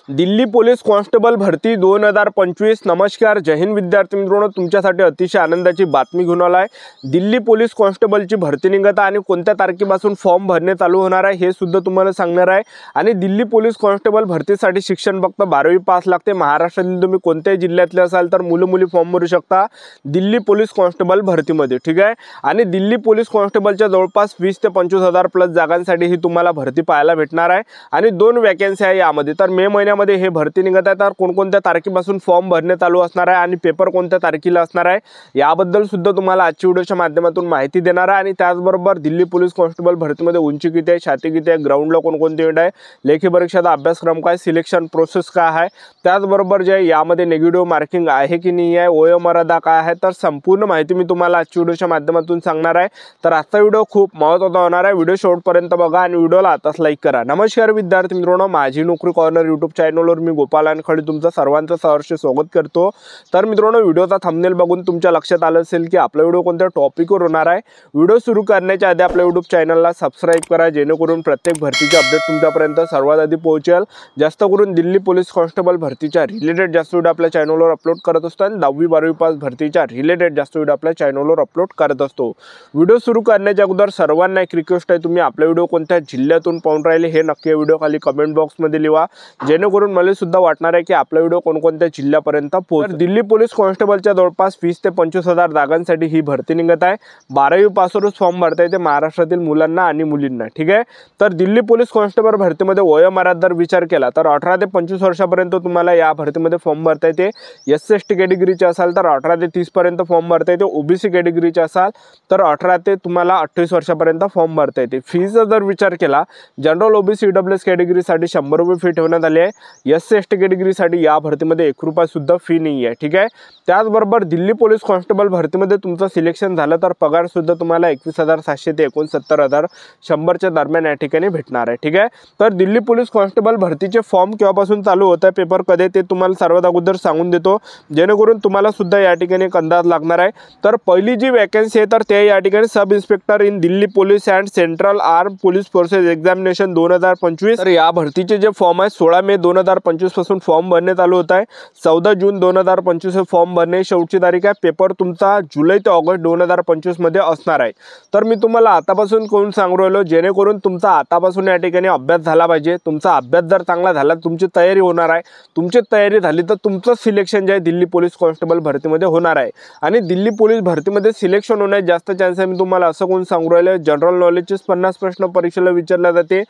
Delhi police constable भरती 2025। नमस्कार, जय हिंद विद्यार्थी मित्रांनो, तुमच्यासाठी अतिशय आनंदाची बातमी घेऊन आलो आहे। दिल्ली पोलीस कॉन्स्टेबलची भरती निघत आहे आणि कोणत्या तारखेपासून फॉर्म भरणे चालू होणार आहे हे सुद्धा तुम्हाला सांगणार आहे। आणि दिल्ली पोलीस कॉन्स्टेबल भरतीसाठी शिक्षण फक्त 12वी पास लागते। महाराष्ट्रातील तुम्ही कोणत्याही जिल्ह्यातले असाल तर मुलं-मुली फॉर्म भरू शकता दिल्ली पोलीस कॉन्स्टेबल भरतीमध्ये, ठीक आहे। आणि दिल्ली पोलीस कॉन्स्टेबलच्या जवळपास 20 ते 25,000 प्लस जागांसाठी ही तुम्हाला भरती पाहायला भेटणार आहे आणि 2 वॅकन्सी आहे यामध्ये। तर मे महिन्यामध्ये हे भरती निघत आहे, तर कोणकोणत्या तारखेपासून फॉर्म भरणे चालू असणार आहे आणि पेपर कोणत्या तारखेला असणार आहे याबद्दल सुद्धा तुम्हाला आजच्या व्हिडिओच्या माध्यमातून माहिती देणार आहे। आणि त्याचबरोबर दिल्ली पोलीस कॉन्स्टेबल भरतीमध्ये उंची किती आहे, छाती किती आहे, ग्राउंडला कोणकोणते इव्हेंट आहे, लेखी परीक्षेचा अभ्यासक्रम काय, सिलेक्शन प्रोसेस काय आहे, त्याचबरोबर जे यामध्ये नेगेटिव्ह मार्किंग आहे की नाही आहे, वयोमर्यादा काय आहे, तर संपूर्ण माहिती मी तुम्हाला आजच्या व्हिडिओच्या माध्यमातून सांगणार आहे। तर आजचा व्हिडिओ खूप महत्त्वाचा होणार आहे, व्हिडिओ शेवटपर्यंत बघा आणि व्हिडिओला आताच लाईक करा। नमस्कार विद्यार्थी मित्रांनो, माझी नोकरी कॉर्नर यूट्यूब चॅनलवर मी गोपाल अनखडे तुमचं सर्वांचं सहर्ष स्वागत करतो। तर मित्रांनो, व्हिडिओचा थंबनेल बघून तुमच्या लक्षात आलं असेल की आपला व्हिडिओ कोणत्या टॉपिकवर होणार आहे। व्हिडिओ सुरू करण्याच्या आधी आपल्या यूट्यूब चॅनलला सबस्क्राइब करा, जेणेकरून प्रत्येक भरतीचे अपडेट तुमच्यापर्यंत सर्वात आधी पोहोचेल। जास्त करून दिल्ली पोलीस कॉन्स्टेबल भरतीच्या रिलेटेड जास्त व्हिडिओ आपल्या चॅनलवर अपलोड करत असतो आणि 10वी 12वी पास भरतीच्या रिलेटेड जास्त व्हिडिओ आपल्या चॅनलवर अपलोड करत असतो। व्हिडिओ सुरू करण्याच्या अगोदर सर्वांना एक रिक्वेस्ट आहे, तुम्ही आपला व्हिडिओ कोणत्या जिल्ह्यातून पाहून राहिले हे नक्की व्हिडिओ खाली कमेंट बॉक्समध्ये लिहा, जेणेकरून मला सुद्धा वाटणार आहे की आपला व्हिडिओ कोणकोणत्या जिल्ह्यापर्यंत पोहोचेल। दिल्ली पोलीस कॉन्स्टेबलच्या जवळपास 20 ते 25,000 जागांसाठी ही भरती निघत आहे। 12वी पासवरच फॉर्म भरता येते महाराष्ट्रातील मुलांना आणि मुलींना, ठीक आहे। तर दिल्ली पोलीस कॉन्स्टेबल भरतीमध्ये वयोमर्यादा विचार केला तर 18 ते 25 वर्षापर्यंत तुम्हाला या भरतीमध्ये फॉर्म भरता येते। SC/ST कॅटेगरीचे असाल तर 18 ते 30 पर्यंत फॉर्म भरता येते। OBC कॅटेगरीचे असाल तर 18 ते तुम्हाला 28 वर्षापर्यंत फॉर्म भरता येते। फीचा जर विचार केला, जनरल OBC EWS कॅटेगरीसाठी 100 रुपये फी ठेवण्यात आली आहे। SC/ST कॅटेगरीसाठी या भरतीमध्ये 1 रुपया सुद्धा फी नाही आहे, ठीक आहे। त्याचबरोबर दिल्ली पोलीस कॉन्स्टेबल भरतीमध्ये तुमचं सिलेक्शन झालं तर पगार सुद्धा तुम्हाला 21,700 ते 69,100च्या दरम्यान या ठिकाणी भेटणार आहे, ठीक आहे। तर दिल्ली पोलीस कॉन्स्टेबल भरतीचे फॉर्म केव्हापासून चालू होत आहे, पेपर कधी, ते तुम्हाला सर्वात अगोदर सांगून देतो, जेणेकरून तुम्हाला सुद्धा या ठिकाणी एक अंदाज लागणार आहे। तर पहिली जी वॅकन्सी आहे तर ते या ठिकाणी sub inspector in Delhi police and central arm police forces examination 2025। तर या भरतीचे जे फॉर्म आहे 16 मे 2025 पासून फॉर्म भरणे चालू होत आहे। 14 जून 2025 फॉर्म भरणे शेवटची तारीख आहे। पेपर तुमचा जुलै ते ऑगस्ट 2025 मध्ये असणार आहे। तर मी तुम्हाला आतापासून कोण सांगू राहिलो, जेणेकरून तुमचा आतापासून या ठिकाणी अभ्यास झाला पाहिजे। तुमचा अभ्यास जर चांगला झाला, तुमची तयारी होणार आहे, तुमची तयारी झाली तर तुमचं सिलेक्शन जे आहे दिल्ली पोलीस कॉन्स्टेबल भरतीमध्ये होणार आहे। आणि दिल्ली पोलीस भरतीमध्ये सिलेक्शन होण्याचे जास्त चान्स आहे। मी तुम्हाला असं कोण सांगू राहिले, जनरल नॉलेजचे 50 प्रश्न परीक्षेला विचारले जाते,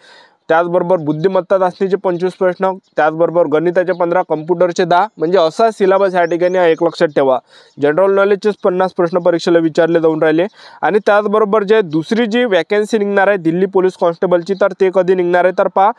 त्याचबरोबर बुद्धिमत्ता चाचणीचे 25 प्रश्न, त्याचबरोबर गणिताचे 15, कम्प्युटरचे 10, म्हणजे असा सिलेबस या ठिकाणी एक लक्षात ठेवा। जनरल नॉलेजचे 50 प्रश्न परीक्षेला विचारले जाऊन राहिले। आणि त्याचबरोबर जे दुसरी जी वॅकन्सी निघणार आहे दिल्ली पोलीस कॉन्स्टेबलची, तर ते कधी निघणार आहे तर पहा,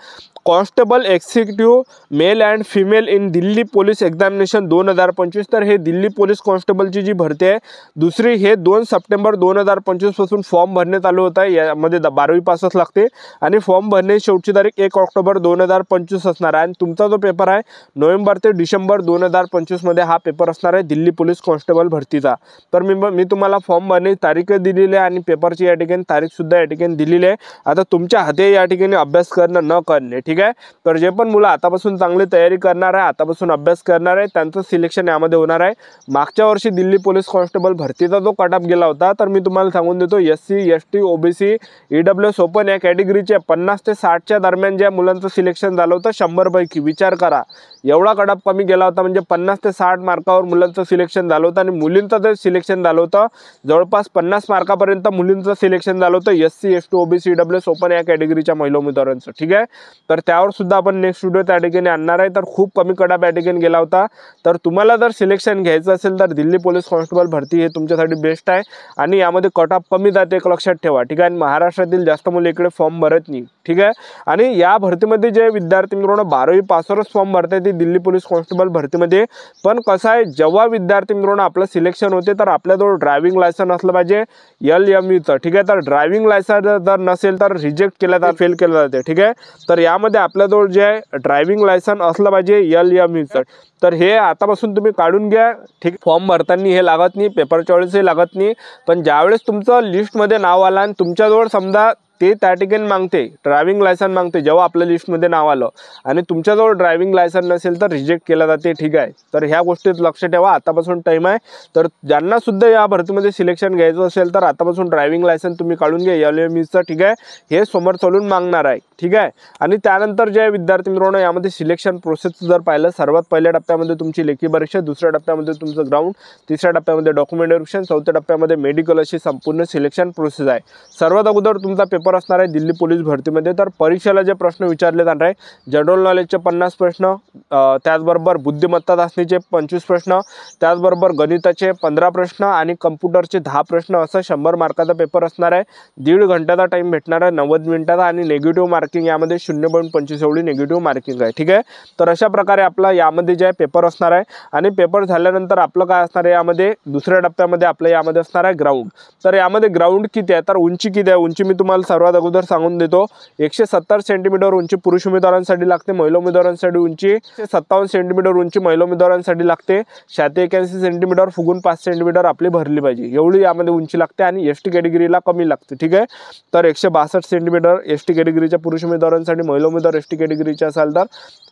constable executive male and female in Delhi police examination 2025। तर हे दिल्ली पोलीस कॉन्स्टेबलची जी भरती आहे दुसरी, हे 2 सप्टेंबर 2025 पासून फॉर्म भरणे चालू होत आहे। यामध्ये 12वी पासच लागते आणि फॉर्म भरणे शेवटची तारीख 1 ऑक्टोबर 2025 असणार आहे। आणि तुमचा जो पेपर आहे नोव्हेंबर ते डिसेंबर 2025 मध्ये हा पेपर असणार आहे दिल्ली पोलीस कॉन्स्टेबल भरतीचा। तर मी तुम्हाला फॉर्म भरणे तारीख दिलेली आहे आणि पेपरची या ठिकाणी तारीख सुद्धा या ठिकाणी दिलेली आहे। आता तुमच्या हाती या ठिकाणी अभ्यास करणं न करणे, ठीक आहे। तर जे पण मुलं आतापासून चांगली तयारी करणार आहे, आतापासून अभ्यास करणार आहे, त्यांचं सिलेक्शन यामध्ये होणार आहे। मागच्या वर्षी दिल्ली पोलीस कॉन्स्टेबल भरतीचा जो कट ऑफ गेला होता, तर मी तुम्हाला सांगून देतो, SC/ST OBC EWS ओपन या कॅटेगरीचे 50 ते 60च्या दरम्यान ज्या मुलांचं सिलेक्शन झालं होतं 100 पैकी, विचार करा एवढा कट ऑफ कमी गेला होता, म्हणजे 50 ते 60 मार्कावर मुलांचं सिलेक्शन झालं होतं। आणि मुलींचं जे सिलेक्शन झालं होतं जवळपास 50 मार्कापर्यंत मुलींचं सिलेक्शन झालं होतं SC/ST OBC EWS ओपन या कॅटेगरीच्या महिला उमेदवारांचं, ठीक आहे। तर त्यावर सुद्धा आपण नेक्स्ट व्हिडिओ त्या ठिकाणी आणणार आहे। तर खूप कमी कट ऑफ या ठिकाणी गेला होता। तर तुम्हाला जर सिलेक्शन घ्यायचं असेल तर दिल्ली पोलीस कॉन्स्टेबल भरती हे तुमच्यासाठी बेस्ट आहे आणि यामध्ये कट ऑफ कमी जाते, एक लक्षात ठेवा, ठीक आहे। महाराष्ट्रातील जास्त मुले इकडे फॉर्म भरत नाही, ठीक आहे। आणि या भरतीमध्ये जे विद्यार्थी मित्रांनो 12वी पासवरच फॉर्म भरता येते दिल्ली पोलीस कॉन्स्टेबल भरतीमध्ये। पण कसं आहे, जेव्हा विद्यार्थी मित्रांनो आपलं सिलेक्शन होते तर आपल्याजवळ ड्रायव्हिंग लायसन असलं पाहिजे LMUचं, ठीक आहे। तर ड्रायव्हिंग लायसन जर नसेल तर रिजेक्ट केलं जातं, फेल केलं जाते, ठीक आहे। तर यामध्ये आपल्याजवळ जे आहे ड्रायव्हिंग लायसन असलं पाहिजे LMUचं। तर हे आतापासून तुम्ही काढून घ्या, ठीक। फॉर्म भरताना हे लागत नाही, पेपरच्या वेळेसही लागत नाही, पण ज्यावेळेस तुमचं लिस्टमध्ये नाव आलं आणि तुमच्याजवळ समजा ते त्या ठिकाणी मागते, ड्रायव्हिंग लायसन मागते जेव्हा आपल्या लिस्टमध्ये नाव आलं आणि तुमच्याजवळ ड्रायव्हिंग लायसन नसेल तर रिजेक्ट केला जाते, ठीक आहे. तर ह्या गोष्टीत लक्ष ठेवा, आतापासून टाईम आहे. तर ज्यांना सुद्धा या भरतीमध्ये सिलेक्शन घ्यायचं असेल तर आतापासून ड्रायव्हिंग लायसन तुम्ही काढून घ्या LMEचं, ठीक आहे. हे समोर चालून मागणार आहे, ठीक आहे. आणि त्यानंतर जे विद्यार्थी मित्रांनो यामध्ये सिलेक्शन प्रोसेस जर पाहिलं, सर्वात पहिल्या टप्प्यामध्ये तुमची लेखी परीक्षा, दुसऱ्या टप्प्यामध्ये तुमचं ग्राउंड, तिसऱ्या टप्प्यामध्ये डॉक्युमेंट व्हेरिफिकेशन, चौथ्या टप्प्यामध्ये मेडिकल, अशी संपूर्ण सिलेक्शन प्रोसेस आहे. सर्वात अगोदर तुमचा पेपर असणार आहे दिल्ली पोलीस भरतीमध्ये. तर परीक्षेला जे प्रश्न विचारले जाणार आहे, जनरल नॉलेजचे 50 प्रश्न, त्याचबरोबर बुद्धिमत्ता चाचणीचे 25 प्रश्न, त्याचबरोबर गणिताचे 15 प्रश्न आणि कम्प्युटरचे 10 प्रश्न, असं 100 मार्काचा पेपर असणार आहे. 1.5 घंट्याचा टाइम भेटणार आहे, 90 मिनिटाचा. आणि निगेटिव्ह मार्किंग यामध्ये 0.25 एवढी निगेटिव्ह मार्किंग आहे, ठीक आहे. तर अशा प्रकारे आपला यामध्ये जे पेपर असणार आहे. आणि पेपर झाल्यानंतर आपलं काय असणार आहे, यामध्ये दुसऱ्या टप्प्यामध्ये आपलं यामध्ये असणार आहे ग्राउंड. तर यामध्ये ग्राउंड किती आहे, तर उंची किती आहे, उंची मी तुम्हाला सर्वात अगोदर सांगून देतो. 170 सेंटीमीटर उंची पुरुष उमेदवारांसाठी लागते, महिला उमेदवारांसाठी उंची 57 सेंटीमीटर उंची महिला उमेदवारांसाठी लागते. 81 सेंटीमीटर फुगून 5 सेंटीमीटर आपली भरली पाहिजे, एवढी यामध्ये उंची लागते. आणि ST कॅटेगरीला कमी लागते, ठीक आहे. तर 162 सेंटीमीटर ST कॅटेगरीच्या पुरुष उमेदवारांसाठी, महिला उमेदवार ST कॅटेगरीचे असाल तर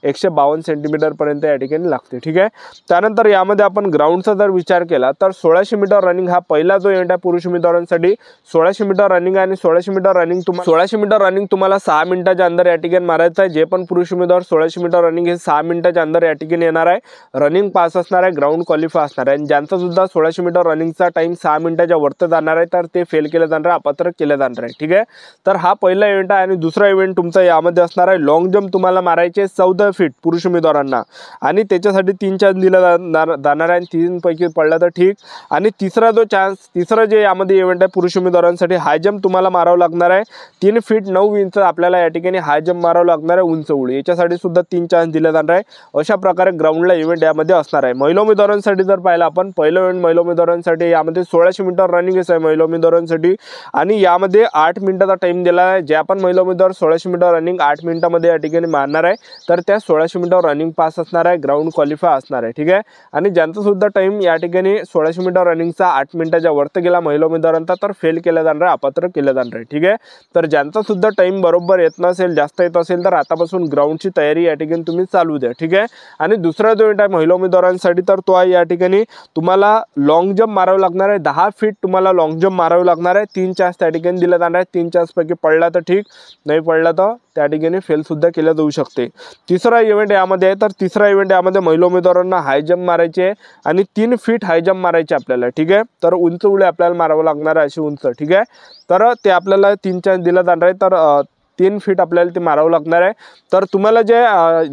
152 सेंटीमीटर पर्यंत या ठिकाणी लागते, ठीक आहे. त्यानंतर यामध्ये आपण ग्राउंडचा जर विचार केला तर 1600 मीटर रनिंग हा पहिला जो इव्हेंट आहे पुरुष उमेदवारांसाठी. 1600 मीटर रनिंग आणि 1600 मीटर रनिंग 1600 मीटर रनिंग तुम्हाला 6 मिनिटाच्या अंदर या ठिकाणी मारायचं आहे. जे पण पुरुष उमेदवार 1600 मीटर रनिंग हे 6 मिनिटाच्या अंदर या ठिकाणी येणार आहे, रनिंग पास असणार आहे, ग्राउंड क्वालिफाय असणार आहे. आणि ज्यांचा सुद्धा 1600 मीटर रनिंगचा टाइम 6 मिनिटाच्या वरती जाणार आहे तर ते फेल केले जाणार आहे, अपात्र केले जाणार आहे, ठीक आहे. तर हा पहिला इव्हेंट आहे. आणि दुसरा इव्हेंट तुमचा यामध्ये असणार आहे लॉंग जंप. तुम्हाला मारायचे 14 फीट पुरुष उमेदवारांना आणि त्याच्यासाठी 3 चान्स दिला जाणार आहे. 3 पैकी पडला तर ठीक. आणि तिसरा जे यामध्ये इव्हेंट आहे पुरुष उमेदवारांसाठी, हाय जंप तुम्हाला मारावं लागणार आहे. 3 फीट 9 इंच आपल्याला या ठिकाणी हाय जंप मारावं लागणार आहे, उंच उडी. याच्यासाठी सुद्धा 3 चान्स दिले जाणार आहे. अशा प्रकारे ग्राउंडला इव्हेंट यामध्ये असणार आहे. महिला उमेदवारांसाठी जर पाहिलं आपण, पहिलं इव्हेंट महिला उमेदवारांसाठी यामध्ये 1600 मीटर रनिंग आहे महिला उमेदवारांसाठी. आणि यामध्ये 8 मिनिटाचा टाइम दिला आहे. ज्या पण महिला उमेदवार 1600 मीटर रनिंग 8 मिनिटामध्ये या ठिकाणी मारणार आहे तर त्या 1600 मीटर रनिंग पास असणार आहे, ग्राउंड क्वालिफाय असणार आहे, ठीक आहे. आणि ज्यांचा सुद्धा टाइम या ठिकाणी 1600 मीटर रनिंगचा 8 मिनिटाच्या वरती गेला महिला उमेदवारांचा तर फेल केला जाणार आहे, अपात्र केलं जाणार आहे, ठीक आहे. तर ज्यांचा सुद्धा टाइम बरोबर येत नसेल, जास्त येत असेल तर आतापासून ग्राउंडची तयारी या ठिकाणी तुम्ही चालू द्या, ठीक आहे. आणि दुसरा जो इव्हेंट आहे महिला उमेदवारांसाठी तर तो आहे या ठिकाणी तुम्हाला लॉंग जंप मारावं लागणार आहे. 10 फीट तुम्हाला लॉंग जंप मारावं लागणार आहे. 3 चान्स त्या ठिकाणी दिले जाणार आहे. 3 चान्स पैकी पडला तर ठीक, नाही पडला तर त्या ठिकाणी फेल सुद्धा केलं जाऊ शकते. तिसरा इव्हेंट यामध्ये आहे तर तिसरा इव्हेंट यामध्ये महिला उमेदवारांना हाय जंप मारायचे आहे आणि 3 फीट हाय जंप मारायचे आपल्याला, ठीक आहे. तर उंच उडी आपल्याला मारावं लागणार आहे, अशी उंच, ठीक आहे. तर ते आपल्याला 3 चान्स दिला जाणार आहे. तर 3 फीट आपल्याला ते मारावं लागणार आहे. तर तुम्हाला जे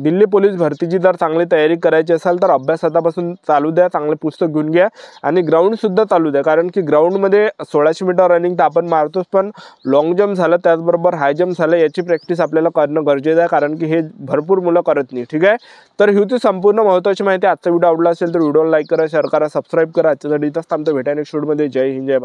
दिल्ली पोलीस भरतीची जर चांगली तयारी करायची असेल तर अभ्यास आतापासून चालू द्या, चांगले पुस्तक घेऊन घ्या आणि ग्राउंडसुद्धा चालू द्या. कारण की ग्राउंडमध्ये 1600 मीटर रनिंग तर आपण मारतोच, पण लॉंग जंप झालं त्याचबरोबर हाय जंप झालं याची प्रॅक्टिस आपल्याला करणं गरजेचं आहे, कारण की हे भरपूर मुलं करत नाही, ठीक आहे. तर ही होती संपूर्ण महत्त्वाची माहिती. आजचा व्हिडिओ आवडला असेल तर व्हिडिओला लाईक करा, शेअर करा, सबस्क्राईब करा. आजच्यासाठी इथंच थांबतो. भेटा नेक्स्ट व्हिडिओमध्ये. जय हिंद, जय भारत.